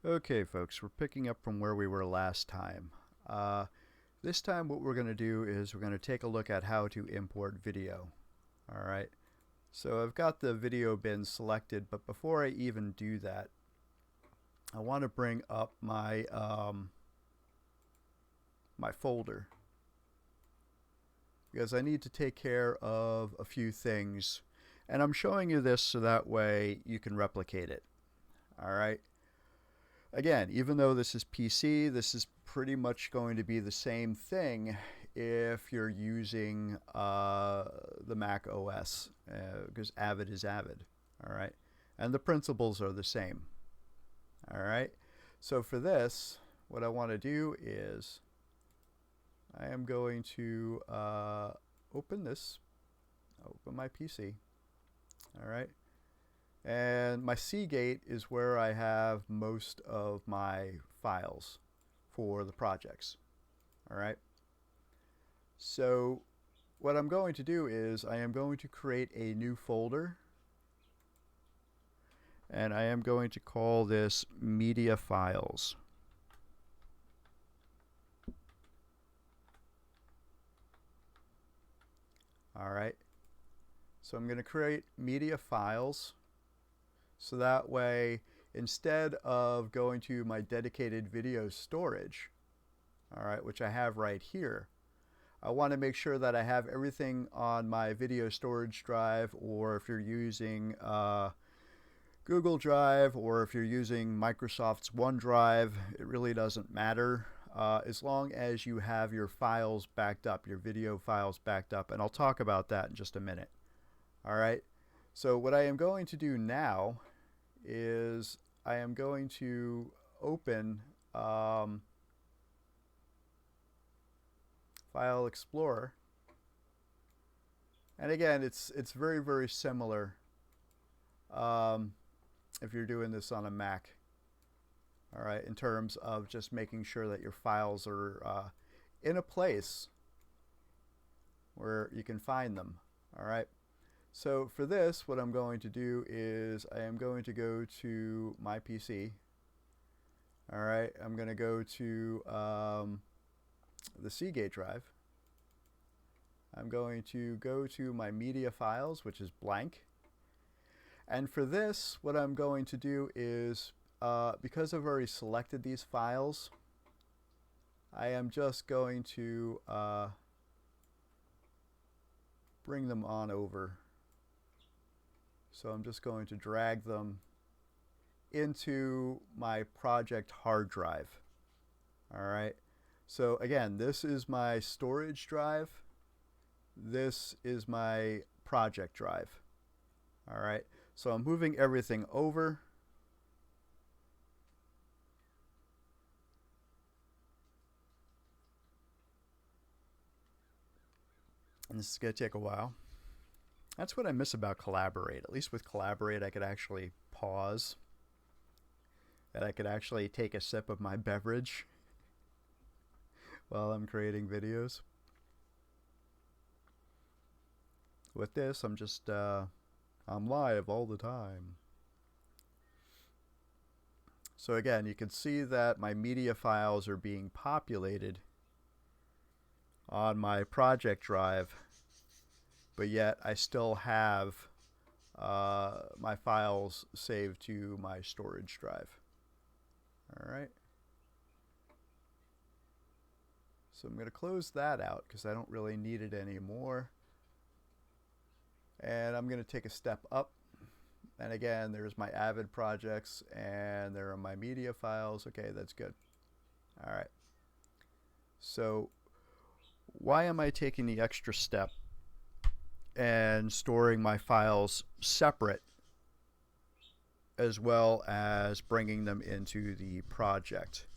Okay, folks, we're picking up from where we were last time. This time what we're going to do is we're going to take a look at how to import video. All right, so I've got the video bin selected, but before I even do that, I want to bring up my folder because I need to take care of a few things, and I'm showing you this so that way you can replicate it. All right. Again, even though this is PC, this is pretty much going to be the same thing if you're using the Mac OS, because Avid is Avid. All right. And the principles are the same. All right. So for this, what I want to do is I am going to open my PC. All right. And my Cgate is where I have most of my files for the projects. All right. So what I'm going to do is I am going to create a new folder, and I am going to call this media files. All right. So I'm going to create media files. So that way, instead of going to my dedicated video storage, all right, which I have right here, I want to make sure that I have everything on my video storage drive, or if you're using Google Drive, or if you're using Microsoft's OneDrive, it really doesn't matter. As long as you have your files backed up, your video files backed up, and I'll talk about that in just a minute. All right. So what I am going to do now is I am going to open File Explorer, and again, it's very similar if you're doing this on a Mac. All right, in terms of just making sure that your files are in a place where you can find them. All right. So for this, what I'm going to do is I am going to go to my PC. All right, I'm going to go to the Cgate drive. I'm going to go to my media files, which is blank. And for this, what I'm going to do is, because I've already selected these files, I am just going to bring them on over. So I'm just going to drag them into my project hard drive. All right. So again, this is my storage drive. This is my project drive. All right. So I'm moving everything over. And this is going to take a while. That's what I miss about Collaborate. At least with Collaborate, I could actually pause, and I could actually take a sip of my beverage while I'm creating videos. With this, I'm live all the time. So again, you can see that my media files are being populated on my project drive, but yet I still have my files saved to my storage drive. All right. So I'm going to close that out because I don't really need it anymore. And I'm going to take a step up. And again, there's my Avid projects, and there are my media files. Okay, that's good. All right. So why am I taking the extra step and storing my files separate, as well as bringing them into the project?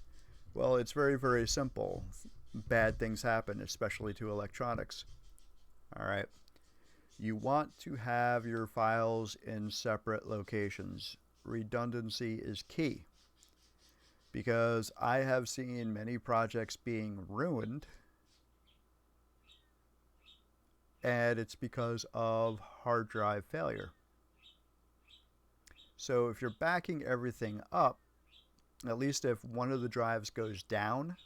Well, it's very simple. Bad things happen, especially to electronics. All right. You want to have your files in separate locations. Redundancy is key, because I have seen many projects being ruined, and it's because of hard drive failure. So if you're backing everything up, at least if one of the drives goes down,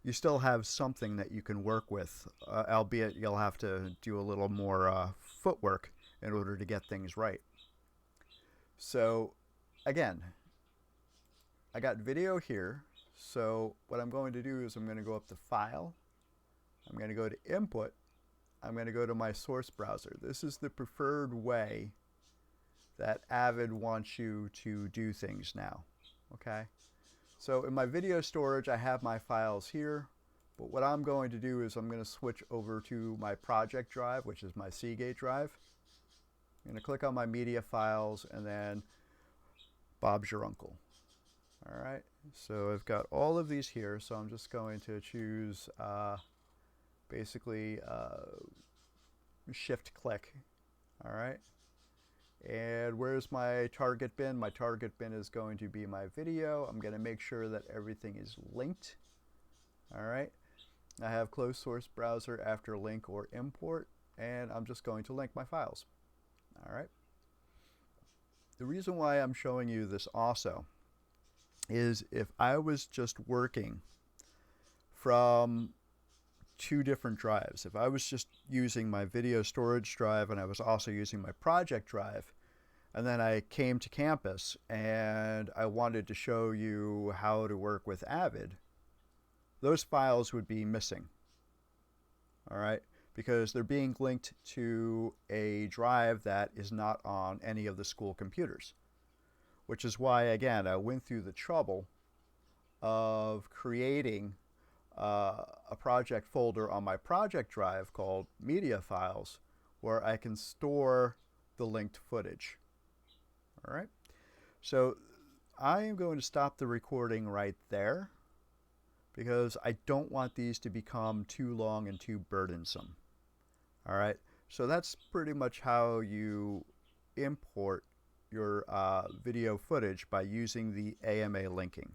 you still have something that you can work with, albeit you'll have to do a little more footwork in order to get things right. So again, I got video here. So what I'm going to do is I'm going to go up to File. I'm going to go to Input. I'm going to go to my source browser. This is the preferred way that Avid wants you to do things now. Okay? So in my video storage, I have my files here. But what I'm going to do is I'm going to switch over to my project drive, which is my Seagate drive. I'm going to click on my media files and then Bob's your uncle. All right, so I've got all of these here, so I'm just going to choose basically shift click. All right, and where's my target bin? My target bin is going to be my video. I'm going to make sure that everything is linked. All right, I have close source browser after link or import, and I'm just going to link my files. All right, the reason why I'm showing you this also is if I was just working from two different drives, if I was just using my video storage drive and I was also using my project drive, and then I came to campus and I wanted to show you how to work with Avid, those files would be missing. All right, because they're being linked to a drive that is not on any of the school computers. Which is why, again, I went through the trouble of creating a project folder on my project drive called Media Files, where I can store the linked footage. All right, so I am going to stop the recording right there because I don't want these to become too long and too burdensome. All right, so that's pretty much how you import your video footage by using the AMA linking.